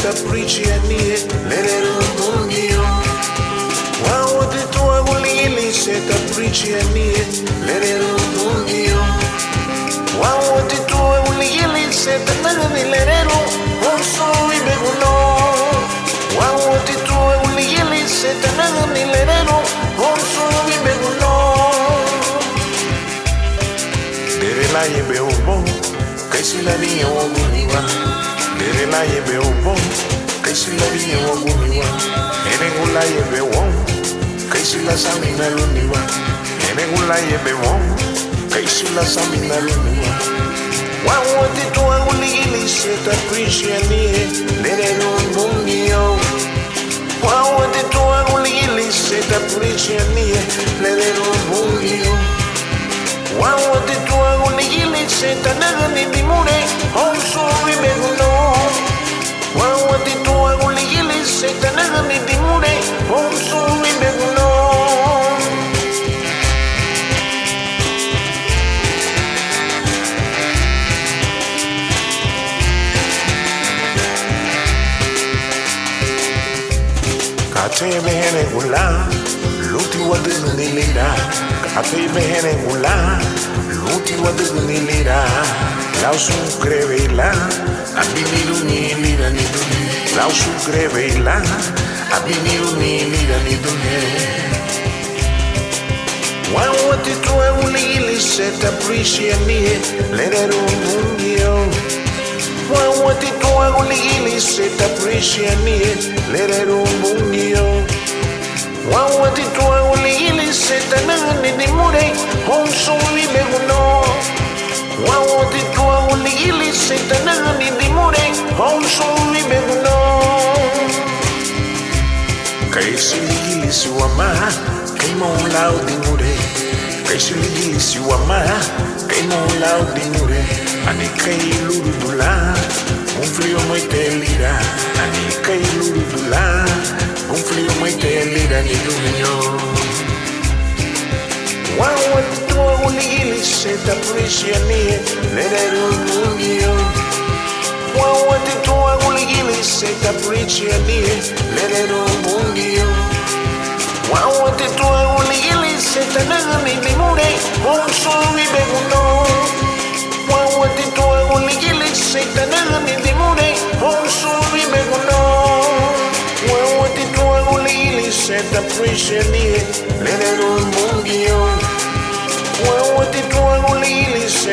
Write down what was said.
seta pricianie lerero mungio Wow te tua gulili seta pricianie lerero mungio Wow te tua gulili seta nagani lerero Onso i beguno Wow te tua gulili seta nagani lerero Onso i beguno Dere la yebe obo Kaisi la niya waguniwa Dere la yebe obo Kaisi la niya waguniwa Ene gula yebe wong Kaisi la samina luniwa Ene gula yebe wong Kaisi la samina luniwa Wawote tuwa uligili seta pricianie Lere mungio Wawote tuwa uligili seta pricianie Lere mungio Wawote tuwa uligili seta nagani dimure Onso i beguno Wawote tuwa uligili seta nagani dimure Onso i beguno Kate mehene gula Luti wadu nilira Kate mehene gula Luti wadu nilira Lausu grevela Abiniru nilira nidune Lausu grevela Abiniru nilira nidune Wawati tuwe uligili seta pricianie Lerero mungio Wawati tuwe uligili seta pricianie Lerero mungio Wawati tuwe uligili seta nagani dimure Onso i beguno Wawati tuwa uligili seta nagani dimure Onso i beguno Kaisi ligili siwama Kaima ulao dimure Kaisi ligili siwama Kaima ulao dimure Ani kai lurudula Mumfrio moite lira Ani kai lurudula Mumfrio moite lira ni duminyo Wawati tuwa uligili seta pricianie Lerero mungio Wawati tuwa uligili seta pricianie Lerero mungio Wawati tuwa uligili seta nagani dimure Onso i beguno Wawati tuwa uligili seta nagani dimure Onso i beguno Wawati tuwa uligili seta pricianie Lerero mungio Wawati tuwa uligili seta